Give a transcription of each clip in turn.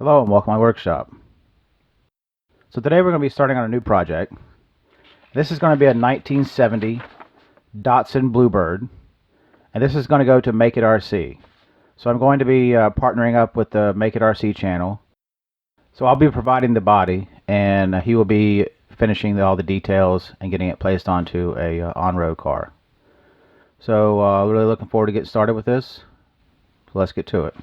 Hello and welcome to my workshop. So today we're going to be starting on a new project. This is going to be a 1970 Datsun Bluebird, and this is going to go to Make It RC. So I'm going to be partnering up with the Make It RC channel. So I'll be providing the body, and he will be finishing all the details and getting it placed onto a on-road car. So really looking forward to getting started with this. So let's get to it.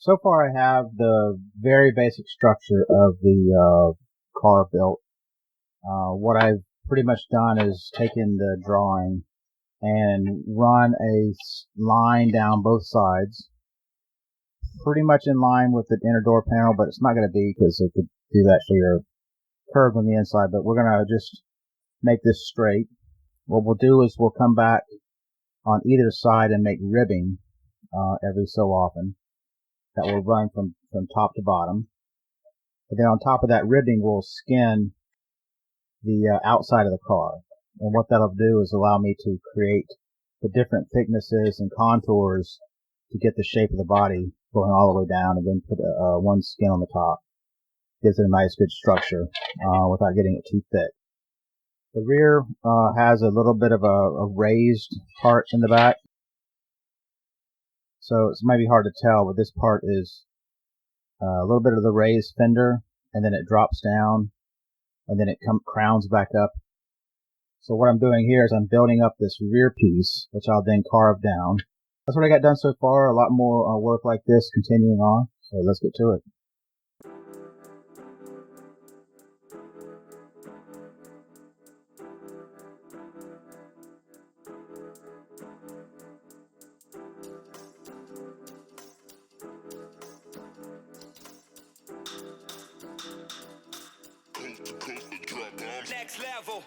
So far I have the very basic structure of the car built. What I've pretty much done is taken the drawing and run a line down both sides, pretty much in line with the inner door panel, but it's not going to be because it could do actually a curve on the inside, but we're going to just make this straight. What we'll do is we'll come back on either side and make ribbing every so often. That will run from top to bottom. And then on top of that ribbing, we'll skin the outside of the car. And what that'll do is allow me to create the different thicknesses and contours to get the shape of the body going all the way down, and then put one skin on the top. Gives it a nice good structure without getting it too thick. The rear has a little bit of a raised part in the back. So it's maybe hard to tell, but this part is a little bit of the raised fender, and then it drops down, and then it crowns back up. So what I'm doing here is I'm building up this rear piece, which I'll then carve down. That's what I got done so far. A lot more work like this continuing on. So let's get to it. Next level.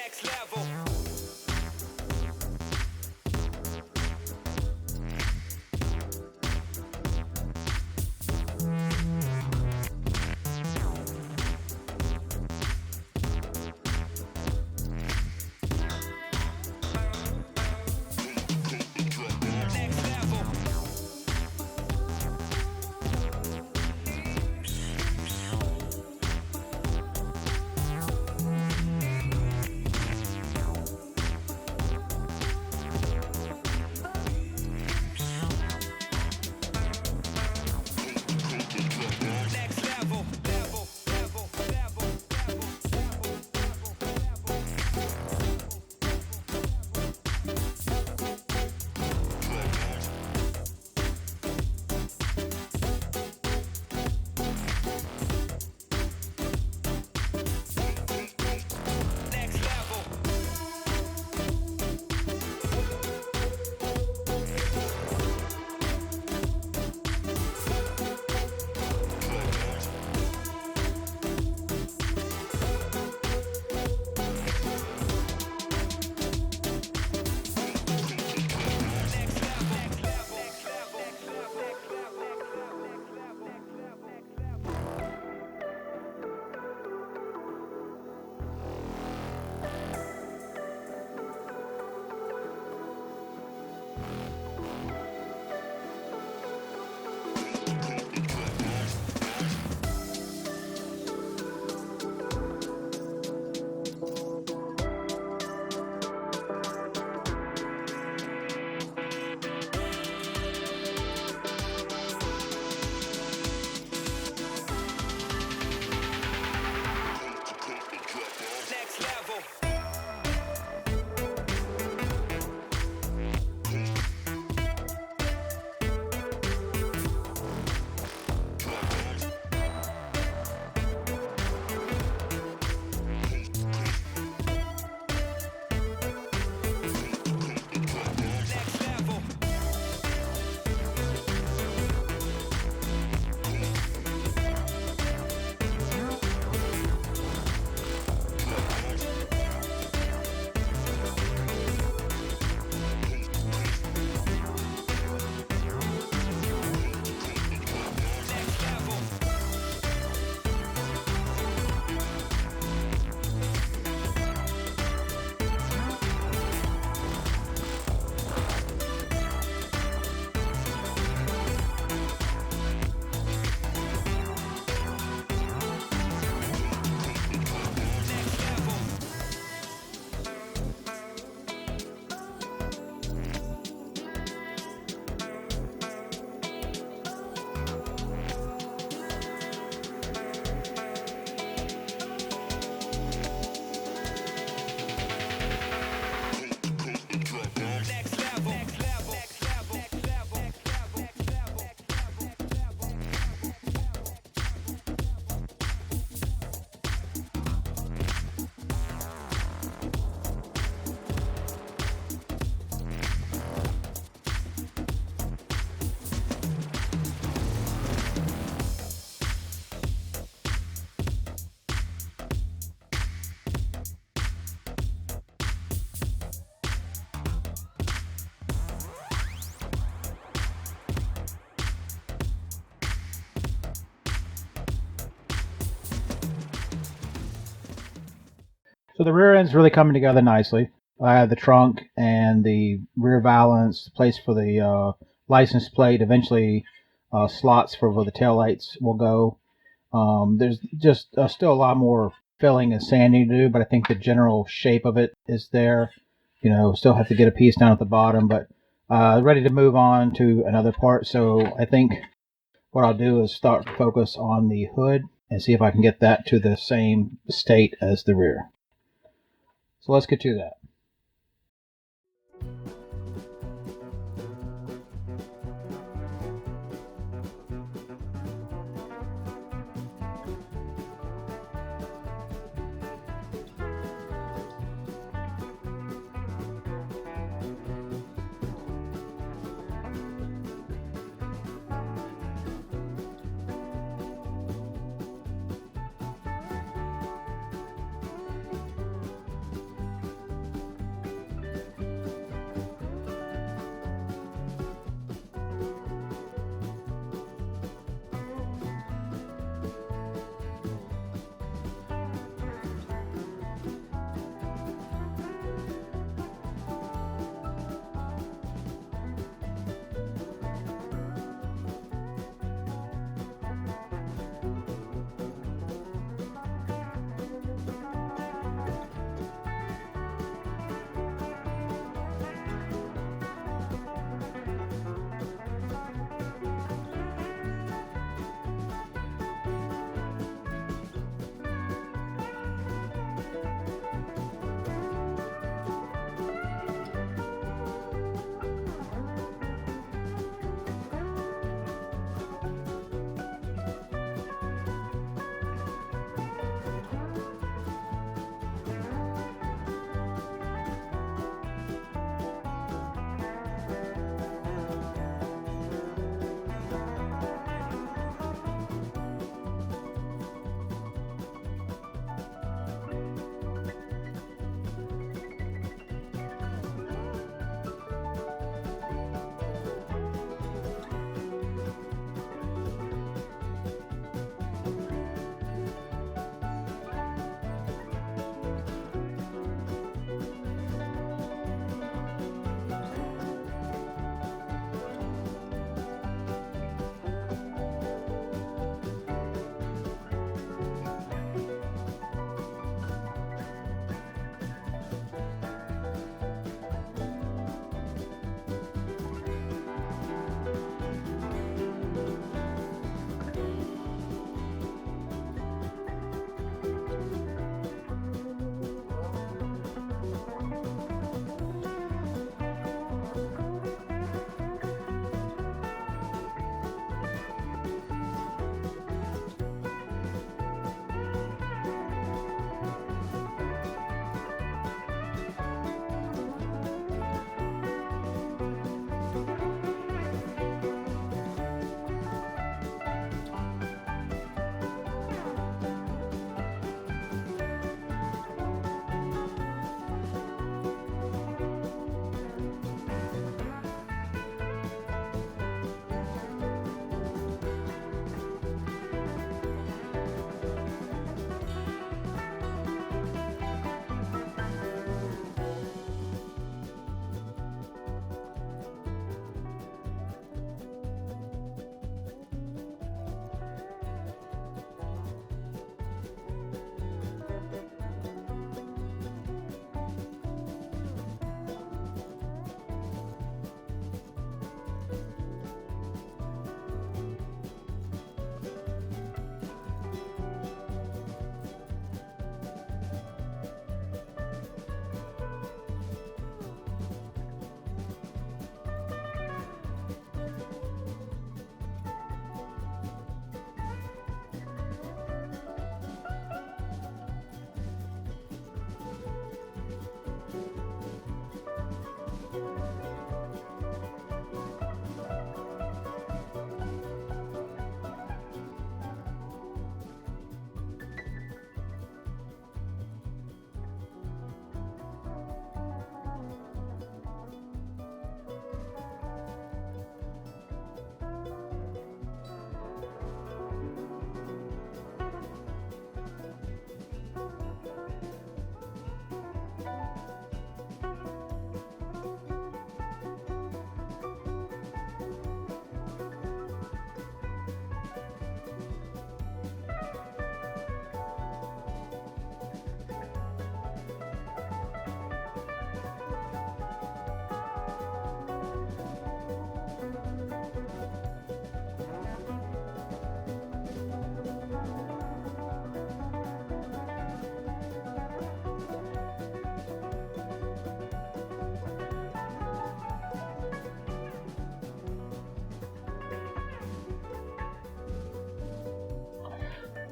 Next level. So the rear end's really coming together nicely. I have the trunk and the rear valance, the place for the license plate, eventually slots for where the taillights will go. There's just still a lot more filling and sanding to do, but I think the general shape of it is there. Still have to get a piece down at the bottom, but ready to move on to another part. So I think what I'll do is start to focus on the hood and see if I can get that to the same state as the rear. So let's get to that.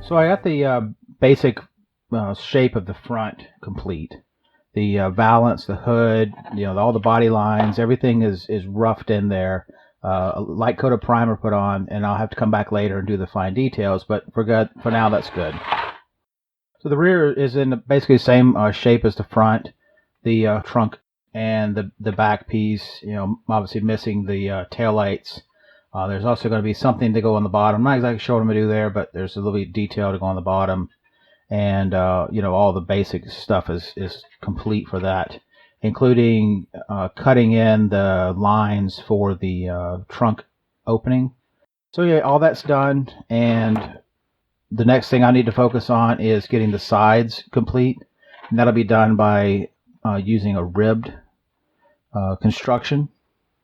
So I got the basic shape of the front complete. The valance, the hood, all the body lines, everything is roughed in there. A light coat of primer put on, and I'll have to come back later and do the fine details. But for now, that's good. So the rear is in basically the same shape as the front. The trunk and the back piece, obviously missing the tail lights. There's also going to be something to go on the bottom. I'm not exactly sure what I'm going to do there, but there's a little bit of detail to go on the bottom. And, all the basic stuff is complete for that, including cutting in the lines for the trunk opening. So yeah, all that's done, and the next thing I need to focus on is getting the sides complete, and that'll be done by using a ribbed construction.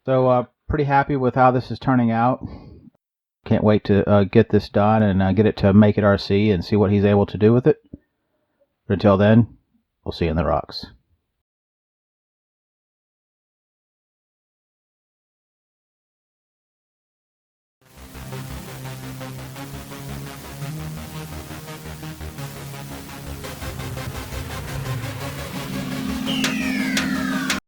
So pretty happy with how this is turning out. Can't wait to get this done and get it to Make It RC and see what he's able to do with it. But until then, we'll see you in the rocks.